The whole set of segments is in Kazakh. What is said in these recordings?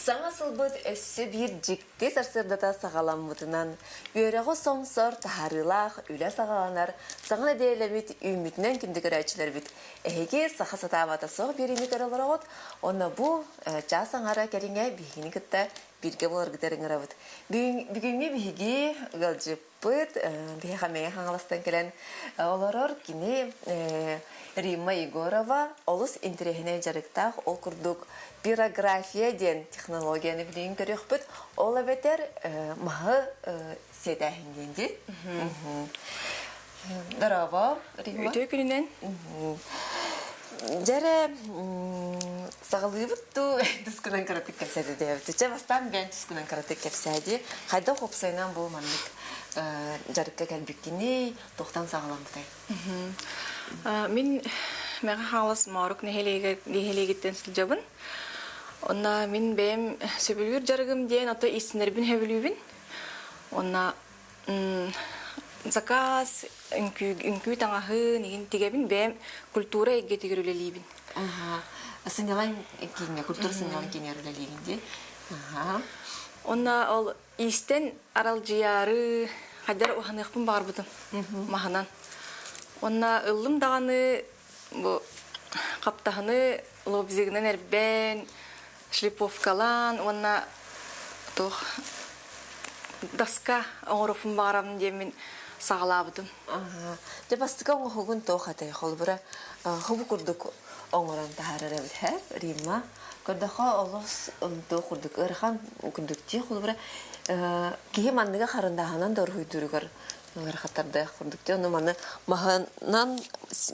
Саңа сылбыт өссі бір жікке сарсырдата сағаламмытынан, үйеріғі соңсор тахарылақ үлі сағаланар, саңа дейлемет үмітінен күндігір әчілер біт. Әйге сақа сатавата соқ беремет әрілер оғыт, оны бұл жасаңара кәріңе бейгені күтті бірге болар күтеріңір авыт. Бүгінге бейге ғалжыппыт, бейхамеге қаңаластан келен оларор кені Римма Егорова олыс интерехіне жарықтақ ол күрдік пирография ден технологияны білейін көрек бұд. Ол әбетер мағы седәхінденде. Дараба, Римма. Өте күнінен? Жәрі сағылығы бұтту түскінен қаратық кәпсәді дейбі. Түче бастан бән түскінен қаратық кәпсәді. Қайда қопсайынан бұл маңдық жарыққа кәлбіккені тоқтан сағыламды. Мен мәға қағылас мағырық нехелегеттен сілжабын. Онна мен бәйім сөбілгір жарығым дейін ата исінербін хөбілубін. Онна заказ, үнкүй таңағы неген тегебін бәйім культура әйге тегер өлелейбін. Сынялан кейіне, культура сынялан кейіне өлелейбін де. Онна ол истен арал жияры қайдар оғанықпын бағар бұдым мағынан. Онна ылым дағаны қаптағыны лобзигінен әрбән, шлиповкалан, онна даска оңырыпын бағарамын демін сағалабыдым. Жабастыға оңы ғығын тоқатай қолбыра ғыбы күрдік оңыран тағарар әбіт, Римма. Көрдіға олыс тоқ күрдік ұрған күндікте қолбыра кейі маңныға қарындағынан дор ғүйдірігір ғарқаттарды күрдікте. Оны маңы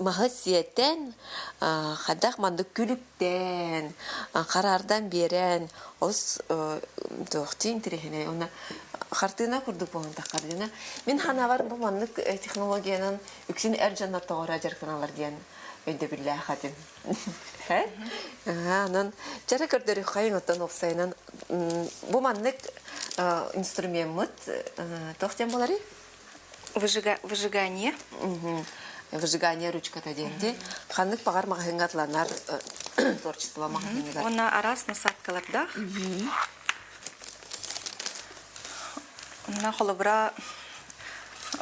мағы сиеттен қадақ маңды күліктен, қарардан берен олыс тоқты интерехіне. Оны қартына күрдік болған таққардына. Мен ханавар бұл маңдық технологияның үксін әр жаннар тоғыра жарқыналар дейін өйді білі ақадым. Жары көрдері қайын оттан оқсайынан бұл маңдық инструмент мұт тоқтен болары? Выжигание. Выжигание ручката дейінде. Қандық бағар мағайынға атланар творчество мағайынға. Оны арас насадкаларда. Онна қолыбыра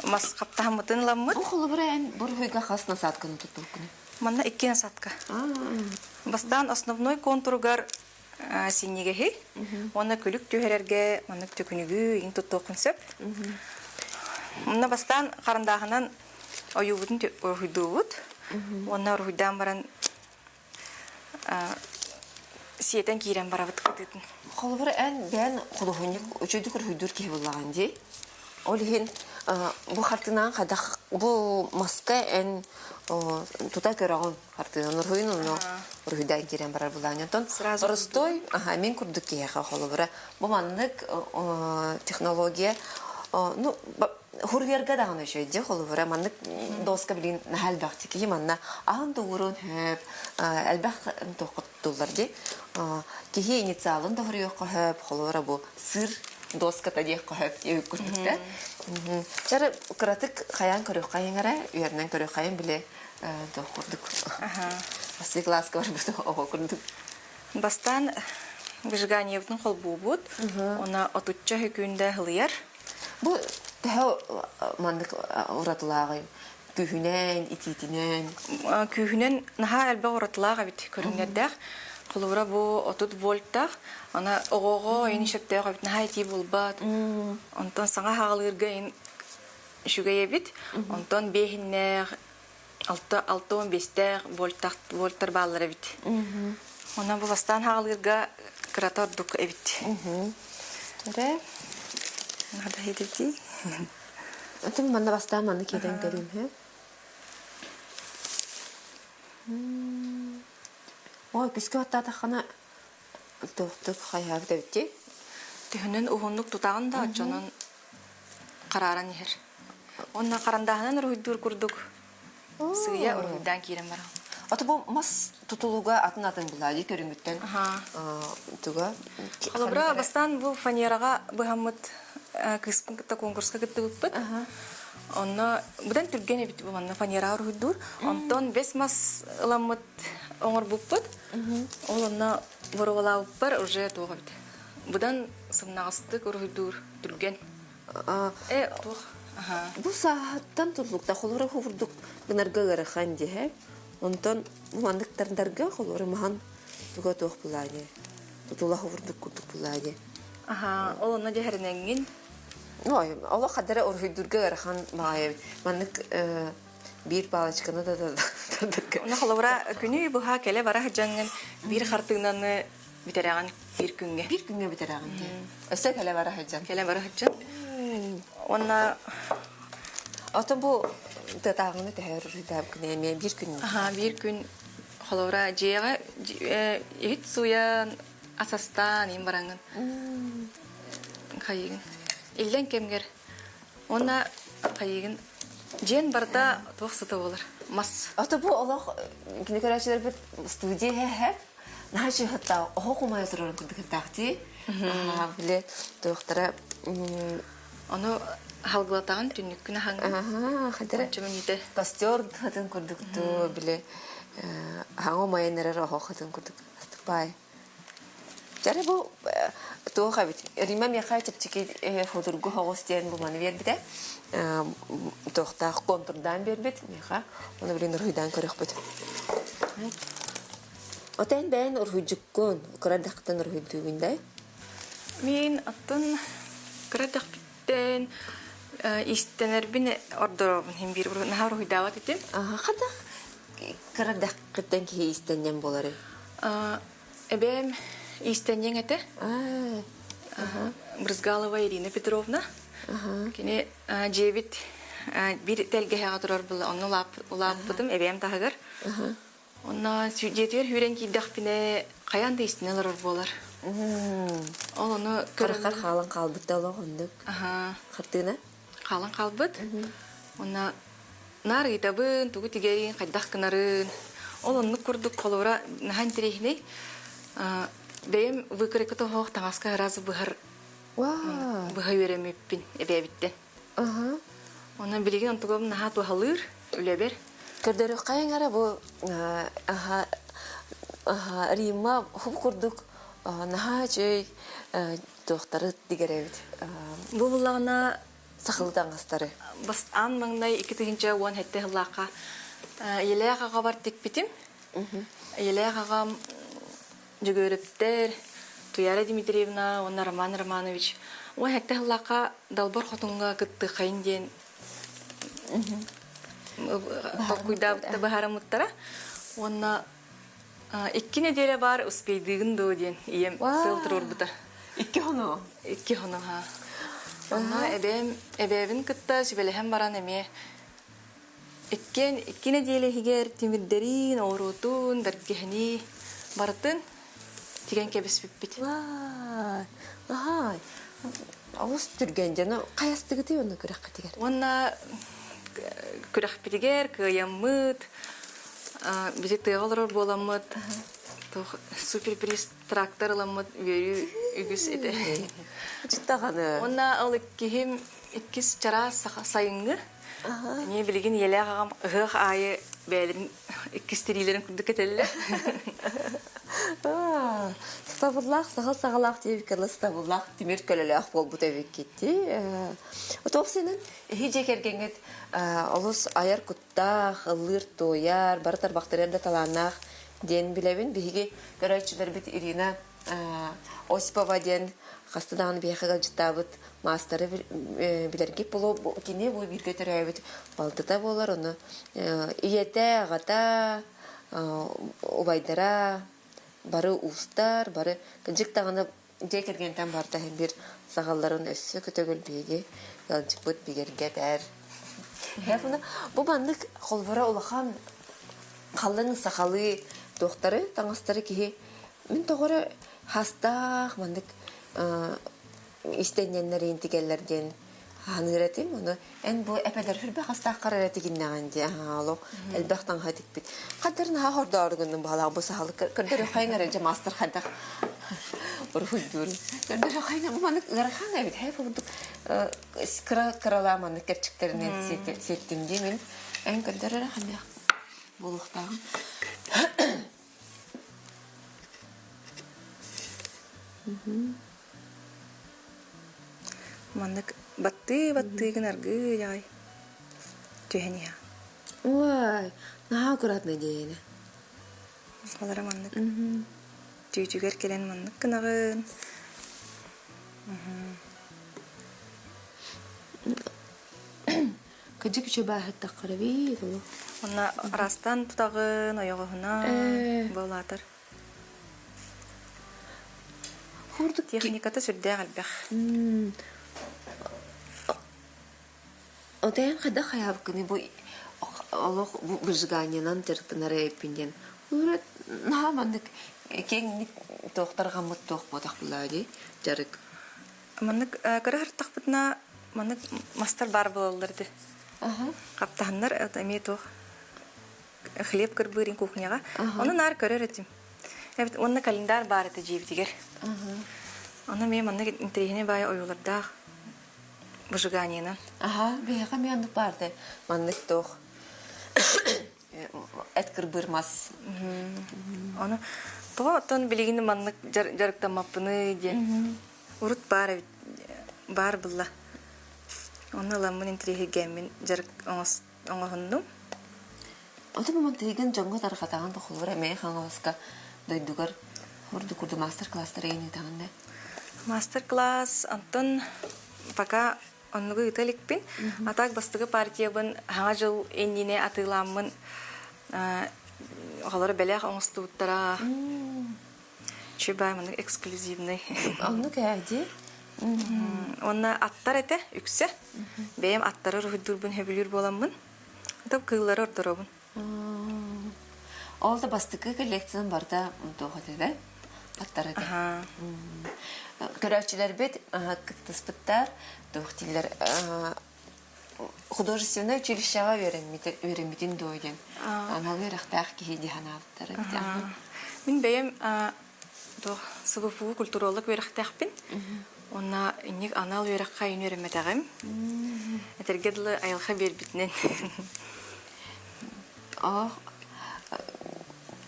мас қаптағымытын ламмыт. Бұл қолыбыра ән бұр хүйға қас насадканы тұттыл күні? Манна 2 насадка. Бастан основной контургар синегехи. Оны күлік түйерерге, манны түкінігі ең тұттыл күнсеп. Онна бастан қарындағынан ойуғытын өрхүйдуғыт. Онна өрхүйдан баран сиетен кейрен барабыт қытытын. Қолыбыр ән бән құлығынық өчөйді күрхүйдір кей болаған дей. Ол ең бұл қартынан қадақ бұл маска ән тұта көрағын қартынан ұрхүйін оны ұрхүйдан кейрен барар болған. Ұрыстой мен күрдік кейеға қолыбыры. Бұл маңнық технология хурверга даган өшөйдө холубура маннык доска билин нахал бакти ки манна ан дуурун хөп албах токуттулар ди ки инициалын да хурёк хөп холура бу сыр доска тади хөп юкуртта чара кратык каян көрөк каянгара үйөрнөн көрөк каян биле токурдук асli класс көрбүтө окурдук бастан выжиганиевдин холбубут она отучча хүкүндө хылыяр бу Тәһә мандык уратылағы күйінен, ититінен. Күйінен наға әлбә уратылағы бит көрінердәк. Құлығыра бұл 30 вольттақ. Ана оғоғы ені шөптәғы бит наға еті болбад. Онтан саңа хағылырға ен шүгәйе бит. Онтан бейхіннәғ 6-15 вольттар балылары бит. Онан бұл бастан хағылырға кыратар дук әбит. Тәрі. Нада хедепти. Отым манда бастан манда кейден көрім, хе? Ой, күскі батта таққана тоқтық қайағы да бітте? Түхінен ұғынлық тұтағын да жонын қараран ехер. Онна қарандағынан ұрғыдыр күрдік. Сығыя ұрғыдан кейрен бара. Аты бұл мас тұтылуға атын бұлады көрінгіттен тұға? Қалыбыра бастан бұл фанераға бұғамыд кыспынкытта конкурска кытты бұппыт. Онна бұдан түрген әбіт бұланна фанера ұрғыдыр. Онтон 5 мас ыламыд оңыр бұппыт. Ол онна бұрывала бұппар уже тоға біт. Будан сымнағыстык ургуйдур дүрген. Тух. Ага. Бу сааттан турлукта холора хувурдук гынарга гарахан дихе. Онтон мандыктардарга холора махан туга тух булаге. Тутула хувурдук кутук булаге. Ага, ол на жахарнангин. Ой, Алла кадара ургуйдурга гарахан маая. Мандык бир палачканы да. Оны холора күнү буга келе бара жангын бир хартыгнаны битераган бир күнгө. Бир күнгө битераган ди. Өсө келе бара хаджан. Келе бара жан. Онна Атын бу татагыны тәһәр рүдәп кенә мен бир күн. Ага, бир күн холора жега ит суян асастан ин барангын. Кайын. Илден кемгер. Онна кайын жен барда тохсыты болар. Мас. Аты бу Аллах кинекәрәчләр бит студия һәп. Нәҗи хәтта хукумай торган күндәк тахти. Биле доктора Оны халгылатаган түнүк күнә ханга. Хәдәр. Чөмөнүтә. Костер хатын күрдүктү биле хаңа майнерер хатын күрдүк. Астыкбай. Жары бу тоха бит. Рима мехай чепчики фотургу хогостен бу маны бербите. Тохта контрдан бербит меха. Оны билен рүйдан көрөк бит. Отен бен урхуҗуккун, кырадактан урхуйдугундай. Мен аттан кырадактан истенербин ордоробун хем бир нахар хуйдават этим. Хата кырадактан ки истенен болары. Эбем истенен эте. Брызгалова Ирина Петровна. Кене жебит бир телге хагатырар бул аны улап бутум эбем тагыр. Онна сүдетер хүрен киддахпине каянда истенелер болар. Ол аны Каракар халын калбыт да логондук. Кыртыгына? Калын калбыт. Онна нар итабын тугу тигерин кайдах кынарын. Ол аны курдук колора нахан терехне. Бем выкрыкты хох таңаска разы быхар. Быхар веремеппин эбебиттен. Онна билеген антугом наха тухалыр үлебер. Көрдөрү кайыңара бу Рима хуп курдук наха жөй доктары дигеребит. Бу булагына Сахылдан астары. бас ан маңнай 2-нче вон хетте хлака. Елега бар текпитим. Елега жүгөрөптер Туяра Дмитриевна, онна Роман Романович. О хетте хлака далбар хотунга кытты кайын ден. Куйдап та бахарамыттара. Онна 2 неделе бар успейдыгын до ден. Ием сылтыр орбута. 2 хоно. 2 хоно ха. Онна эбебин кытта сүбелеhem баран эме. 2 неделе хигер тимирдерин орутун дәрткехни бартын тиген кебес биппит. Авус түрген жана каястыгы тий оны көрөк тигер. Онна көрөк битигер кыяммыт. Бизи тыгалар боламыт. Суперприз тракторламыт берүү үгүс эте. Чыттаганы. Онна ал кихим 2 чара сайынгы. Не билген елегагам гых айы бәлин 2 стерилерин күндүк этелле. Стабуллах, сагал-сагалак деп керле стабуллах тимир көлөлөк болбу деп кетти. Отопсенин хиже кергенгет олус аяр кутта, ылыр тояр, бартар бактериялар таланак ден билебин биги көрөчүлөр бит Ирина Осипова ден хастадан бияхага жытабыт мастары билерге боло кине бу бирге төрөбүт балтыта болар оны иете агата убайдара бары устар бары кыжыктаганы же кергентен барда бир сагалларын өссө көтөгөл биги ялжыпыт бигерге дер. Яфына бу бандык холбора улахан калың сакалы доктары таңастары ки мен тогора хастах бандык истенненнер интигеллерден ханыратым оны эн бу эпелер хүрбе хастах караратыгиннаган ди алоо элбахтан хатик бит кадырна хордоргунун бала бу сахал кырдыр хайнара же мастер хадах урхулдур кырдыр хайна маны гархан бит хайфу крала маны керчиктеринен сеттим ди мен эн кырдыр ханья булуктагы Маннык батты гынаргы яй. Түйәне. Ой, наха аккуратно дейіне. Олара маннык. Түйтүгер келен маннык кынагын. Кыджы күчі бәхет таққыры бейд олу. Онна растан тутагын оягыһына болатыр. Хурдук Техниката сүрдә галбах. Отайын қада қаяв күні бұл олық бұжғанынан тірттінары әйпінден. Үрі наға мандық кеңнік тоқтарға мұт тоқ ботақ бұлады, жарық. Маннык кырар тахпытна маннык мастер бар болаларды. Каптаннар эми тох хлеб кырбырын кухняга. Оны нар көрөр этим. Эбит онна календар бар эте жибитигер. Аны мен маннык интерегине бай оюларда выжиганиянан. Бейға мендік барды. Мандық тоқ әт кырбырмас. Оны тоға оттон билигини маннык жарыктамаппыны де. Урут бар бұлла. Оны ламын интереги гәмін жарык оңғындым. Оты бұман тейген жоңғы тарқатаған тұқылыр әмей қаңғалысқа дойдуғар ұрды күрді мастер-класстар ені тағында. Мастер-класс Антон пока оннугу ыталикпин. Атак бастығы партиябын хаңа жыл эннине атыламын оғалары бәләқ оңыстуыттара. Чебай маны эксклюзивный. Онны кәді? Онна аттар әте, үксе. Бәйім аттары рухидурбын хөбілер боламын. Тап кыылары ордоробын. Ол да бастықы коллекциян барда тоғат еді? Аттар әте? Көрәкчілер бет, кіттіспіттар, тоқтилер художественное училищеға вереметін дойден. Анал верақтақ кейді ханавттар. Мен бәйім сывыфуы культуролог верақтақпын. Онна инник анал вераққа үйін вереметтағым. Әтергеділі айылға бербітінен.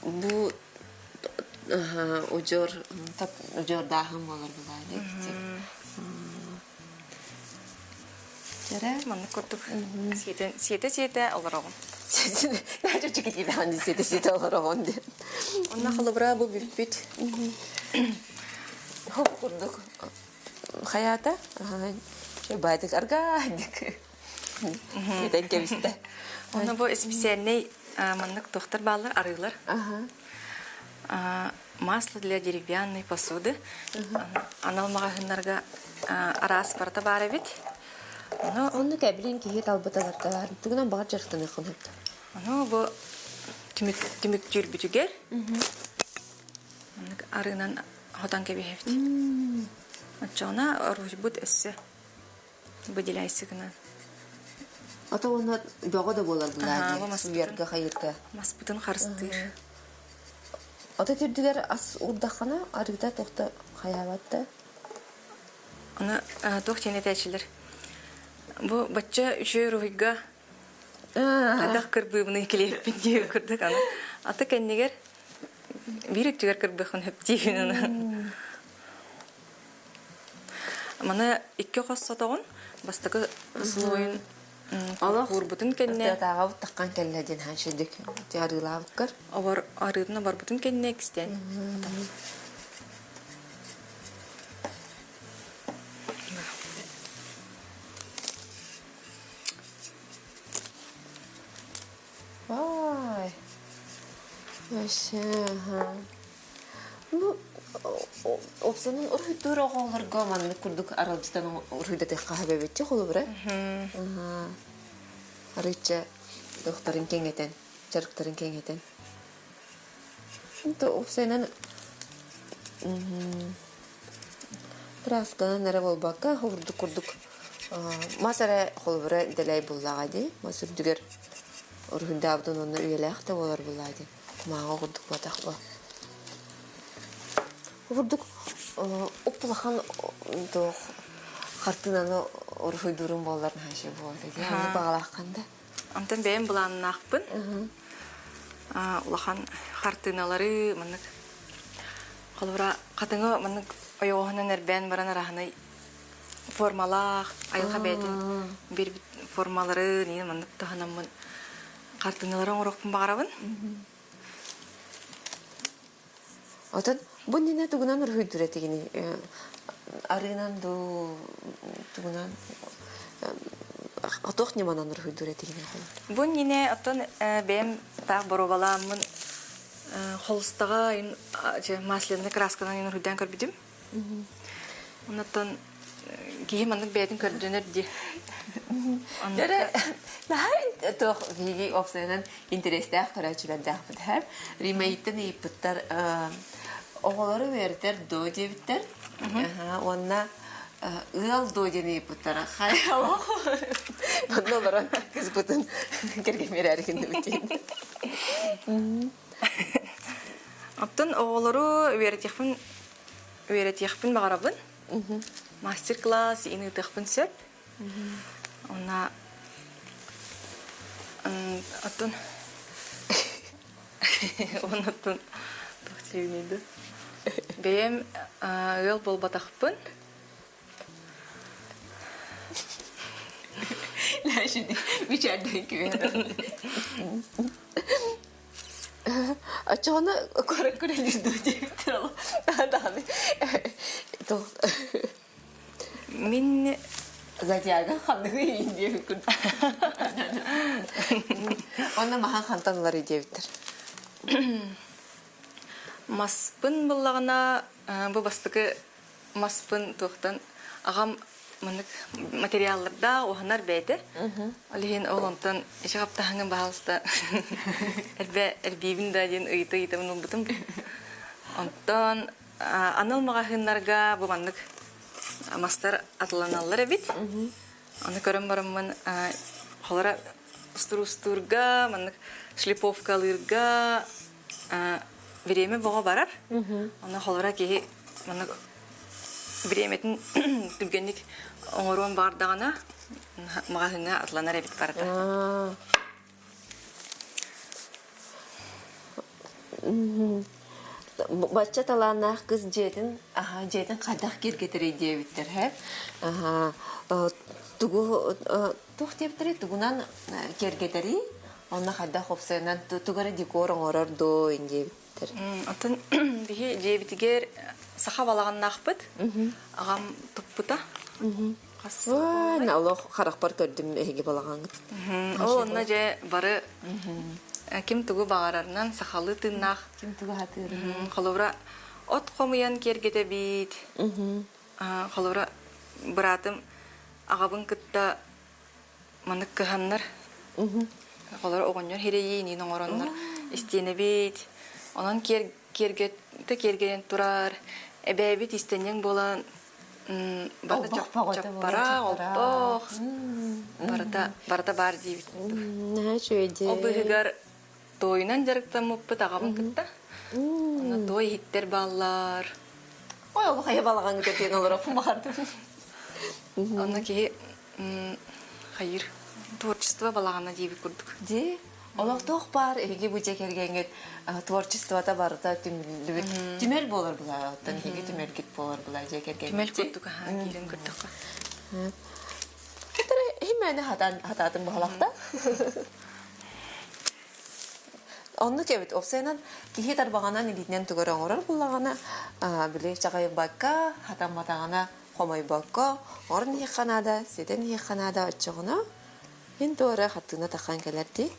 Бұл ұжор дағым олар бұлайды. Жәрі? Манны көрдік. Сиеті олар оғын. Нәжі жүкет еді сиеті олар оғын де. Онна қылыбыра бұл бүт. Хоп құрдық. Хаята? Байдық арғайдық. Сиетен кебісті. Оны бұл специальный маннык доктор баллар арылар. Масло для деревянной посуды. Анал магазинларга арас барта бары бит. Оны кәбілін кейет албаталарда бар. Түгінен бағат жарықтан еқын өпті. Оны бұл түмік жүрбітігер. Арынан ходан кәбі хефті. Отчауна оруж бұд өссі. Бұдилайсы гынан. Ата оны бөға да болар бұлады. Суярға қайырға. Маспытын қарыстыр. Ата түрдігер ас ұрдаққана арыда тоқты қаябатты. Оны тоқтен етәчілер. Бұл бачча үші рухиға адақ кірбіғыны келеппен дейі көрдік. Аты кәннегер бір үттігер кірбіғын өптейін. Мана ikki қос сатағын бастығы сұлуын Урбутун кенне. Тага таққан келледен ханшедик. Тиарылавкар. Авар арыдына бар бутун кенне экстен. Vay. Aşağı. Bu opsiyonun orhuydur oğullarga manını kurduk Arabistan'ın orhuyda tek kahve betçe kolu bre. Arıca doktorun kengeten, çarıkların kengeten. Şimdi opsiyonun biraz kana nere bol bakka hurduk kurduk. Masara kolu bre delay bullağıydı. Masur düger orhuyda abdun onu üyelek de olar bullağıydı. Mağa kurduk batakla. Vurduk opulahan do kartınanı orhuydurum bolların her şey boldu. Yani bağlaqanda. Антон бәйім бұланын ақпын. Улахан қартыналары мұнық. Қолыра қатыңы мұнық ойоғынан әрбән баран арағыны формалах, айылға бәйтін бір формалары, нені мандық тағанамын қартыныларын ұрықпын бағарабын. Отан бу нене тугунан үрхүйдүр этигини. Арынан ду тугунан атох неманан үрхүйдүр этигини. Бұн нені аттан бәйім тақ боробаламын холыстаға масляны красканан үрхүйден көрбедім. Онаттан кейі мандық бәйтін көрденер де. Дәре нахай тох виги опсайнан интересдах карачуландах битәр. Римайттан ипттар оголары вердер до дебиттер. Онна ыл до дени ипттар. Хаяло. Монноларан кыз бутын кергемер аргынды битен. Оттан оголары веретехпин бағарабын. Мастер-класс ины тахпын сөп. Она оттан онаттан тохтевнейді. Бәйім ыл болбатақпын. Ләшіні бичәрден күйен. Ачығаны көрік көрелерді өтектір олы. Дағаны. Мен Задиага ханығы үйінде бүкін. Оны махан хантанылар үйдебіттір. маспын болағына бұл бастығы маспын тоқтан ағам материалларда оғанар бәйді. Олеген олонтан еші қаптағыңын бағалыста әрбейбін да ден ұйты-ұйтымын ұлбытым. Онтан аныл мағахынларға бұл мандық мастар атыланалар әбет. Оны көрім барымын қолара ұстыр-ұстырға, шлиповкалырға время боға барар. Оны қолара кейі времетін түлгенlik оңыруын бардағына мағахынға атыланар әбет барады. Бачча таланақ кыз жетін қадақ кергетір дейбіттір, Тух дептіре тугунан кергетері, онна қадақ опсайынан тугары декор оңырар дойын дейбіттір. Атын дейбітігер сақа балаған нақпыт, ағам тұппыта. Олы қарақпар көрдім әйге балаған. Ол онна же бары кем тугу бағарарынан сақалы тыннақ. Кем тугу хатыр. Қолуыра от қомыян кергеті бейт. Қолуыра бұратым ағабын күтті маңық кіғаннар. Қолуыра оғынер херейін ең оңыронлар істені бейт. Онан кергеден тұрар. Әбәйбет істенен болан чаппара, олпақ. Барда бар дейбіт. Ол бұғығар тойынан жарықтан мұппыт ағабын күтті. Оны той хиттер баллар. Ой, ол қайы балаған күтетін олар оқым барды. Оны кей қайыр творчество балағана дейбі көрдік. Де? Олақ тоқ бар, әйге бұжа кергенген творчествода барда түмел болар бұла. Оттан әйге түмел кет болар бұла жа кергенген. Түмел көрдік, керен көрдік. Күттірі хемәні хататын бағалақта. Онны кебет опсайнан кихи тарбағанан илитнен түгөр оңырар бұлағана біле жағай баққа, хатан матағана қомай баққа, орын еқанада, седен еқанада отчығына мен туары хаттығына таққан кәлерді.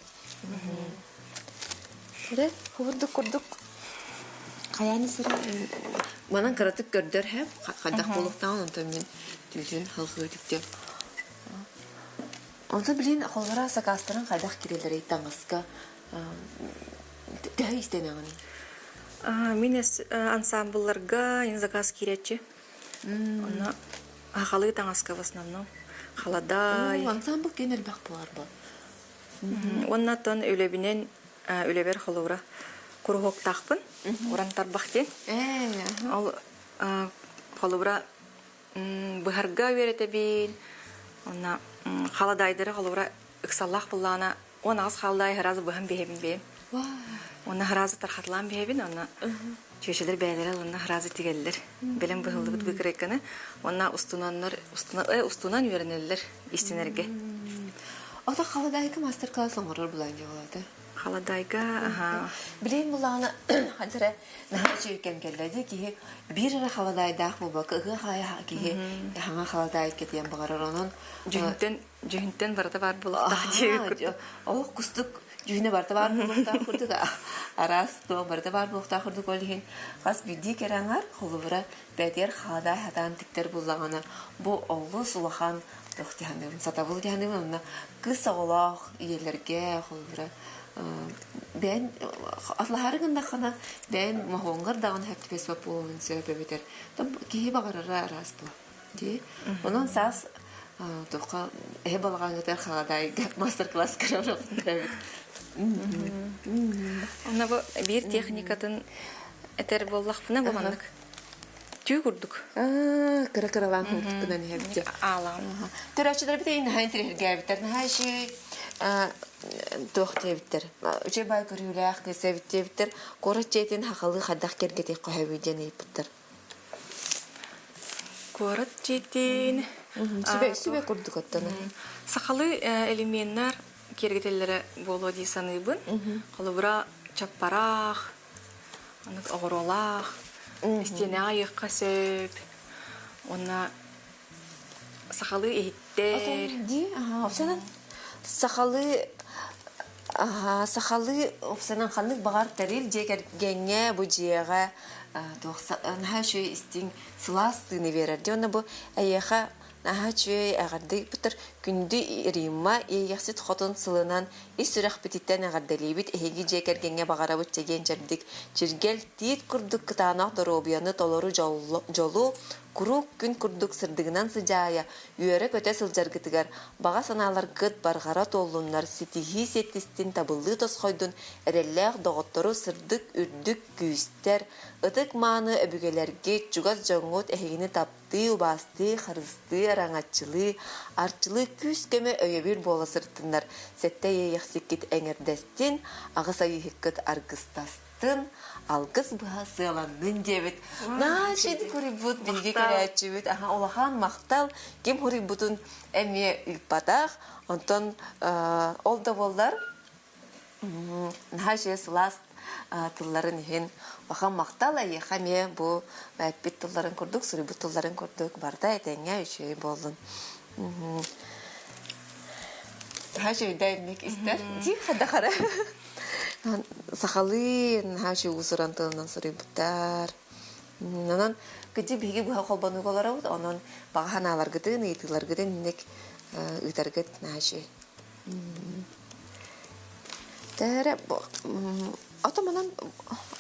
Құбырдық күрдік. Қаяны сірі. Манан қыратық көрдір әп, қадақ болуқтан онтан мен түлден халқы өтіктен. Онты білен қолғара сақастырын қадақ керелер еттаңызға дәй істен ағын? Мен ансамблларға заказ керетші. Оны ағалы таңасқа в основном. Қаладай. Ансамбл кенел бақ болар бұл. Оннаттан өлебінен өлебер қолуыра құрғық тақпын. Орантар бақтен. Ол қолуыра бұхарға өреті бейін. Қаладайдыры қолуыра ұқсаллақ бұллағына. Он ағыз қалдай ғыразы бұхын бейбін бейім. Оны ғыразы тарқатылан бейбін. Чөшелер бәйләре онна разы тигәлләр. Белем быһылды бит бикреккәне. Онна устунан үйрәнелләр истенәргә. Ата халадайка мастер-класс оңорор булан жолады. Халадайга, аха. Билейн буланы хәзер нәһә чиркән келләде ки бир ара халадайда булба кыгы хая ки хаңа халадай кетен багарар онун Жүнтен барда бар булакта ди. Ол кустук жүне барда бар булакта курдук арас то барда бар булакта курдук олин хас биди кераңар холубра бәдер халадай хатан тиктер буллаганы бу оллы сулахан тохтяны сатабул дияны мына кыз оглах иелерге холубра ben atlaharıgında kana ben mahongar dağın heptipes bapuğun sebebeder. Tam kihi bağırara aras bu. Di. Onun sas toqa balğan yeter xaladay master class kararı. Ona bu bir texnikatın eter bollaq buna bolandık. Tüy kurduk. Kıra-kıralan kurduk buna ne hepti. Alam. Törəçilər bir də indi həyin tərəfə gəbitlər. Hər şey тоқтебиттер. Үчебай көрүләк кесебиттер. Корот жетин хакылы хаддак кергетек кохабиден ийиптер. Корот жетин. Сүбе курдук аттаны. Сакалы элементтер кергетелләре боло ди саныбын. Колубра чаппарак, аны огоролак, истене айык касып. Онна сакалы эйттер. Ди, опсанан Сахалы опсанан ханнык багар тарил жегер геңе бу жега her şey istin sılastığını verir. Diyorlar bu ayağa nahaçı ağırdı biter gündü irima yahsit xotun sılınan isürah bititten ağırdali bit ehegi jeker genge bagara bu çegen çabdik çirgel tit kurduk kıtana dorobiyanı toloru jolu kuruk gün kurduk sırdığından sıcaya yörek öte sıljargıtıgar baga sanalar gıt bargara tollunlar sitihi setistin tabıllı tosxoydun erelleğ doğottoru sırdık ürdük güyüster ıtık manı öbügelerge çugaz jongot ehegini taptı ubastı xarısты arаңatçılı arçılı küs keme öyebir bola sırtınlar sette yeyeksikit eңердестин ağız ayı hikket argıstastın algız bıha sığalandın debit. Na şeydi kuribut bilgi kerechibit. Aha olahan maktal kim kuributun emiye ilpatak. Ondan ol da bollar. Na şey sılast tılların hin. Olahan maktal ayı hamiye bu mehbit tılların kurduk, suribut tılların kurduk. Barda etenge şey boldun. Her şey demek ister. Di hada kara. Сахалын хаши усурантынан сырыбыттар. Нанан кыжы биги буха колбану коларабыт, онон баганалар гытын, ыйтылар гытын нек ыйтаргыт хаши. Тәре ата манан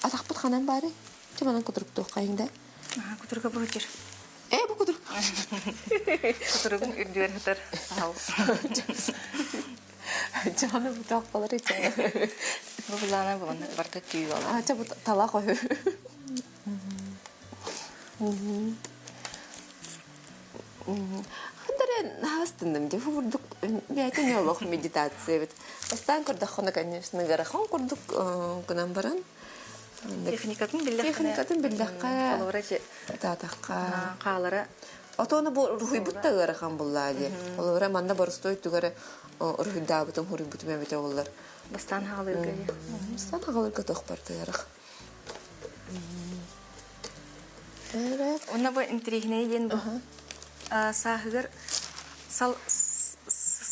атакпыт ханан бары. Че манан кутуруп кайында? Кутурга бутер. Бу кутуруп. Кутургун үрдүер хатар. Сау. Canım bu takpaları içer. Bu bulana bu barda tüy var. Bu talak o. Хандерен хастындым деп вурдук бәйтен ялох медитация бит. Остан курдак хона, конечно, гарахон курдук кунан баран. Техникатын билләккә. Алырачы Татакка. калары. Атоны бу руйбутта гарахан буллады. Олора манда барыстой тугары руйда бутын хуйбут мәбете олар. Бастан халырга. Бастан халырга тохпарты ярах. Онна бу интригне ен бу. Сахыгыр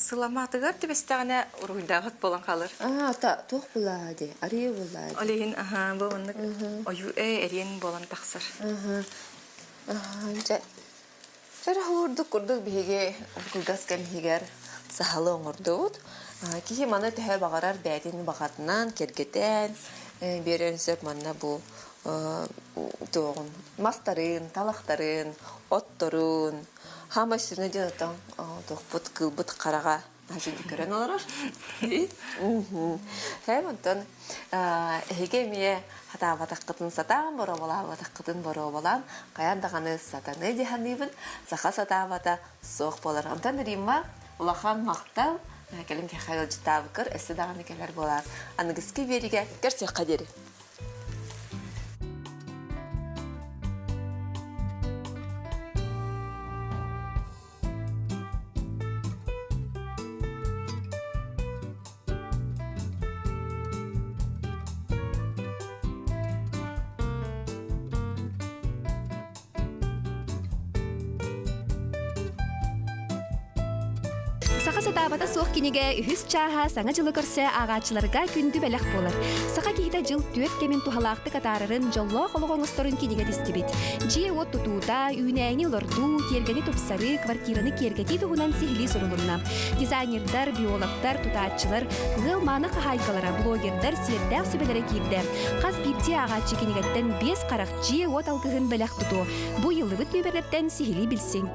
сыламатыгыр тибестәгенә руйдагыт болан калыр. Тох булады, ария булады. Олеген бу онны ою эрен болан таксыр. Жара курдук биге кулгас кем хигер сахалы оңордут. Кихи маны төһө багарар бәйтин багатынан кергетен берен сөп манна бу тоғын мастарын, талақтарын, отторун хама сүрне ден тоқпут кылбыт қараға ажиди көрен олар. Hem ondan hegemiye hata vatakıtın satan bora bolan vatakıtın bora bolan kayan dağını satanı dihanibin sağa sata vata soğuk bolar. Ondan rima ulahan maktal kelim ki hayal citabıkır esi dağını keler bolar. Anıgıski verige gerçek kaderi. Саха сатабата суох кинеге үхүс чааха саңа жылы көрсө агачыларга күндү белек болар. Саха кихите жыл түөт кемин тухалаакты катарарын жолло хологоңосторун кинеге дистибит. Жие от тутуута, үйнәйни лорду, кергени тупсары, квартираны кергети тугунан сихили сурулунна. Дизайнердар, биологтар, тутаатчылар, гыл маны хахайкалара, блогердар, сиердәк сүбелере кирде. Каз бирти агачы кинегеттен 5 карак жие от алгыгын белек туту. Бу йыллыбыт нөберлеттен сихили билсең.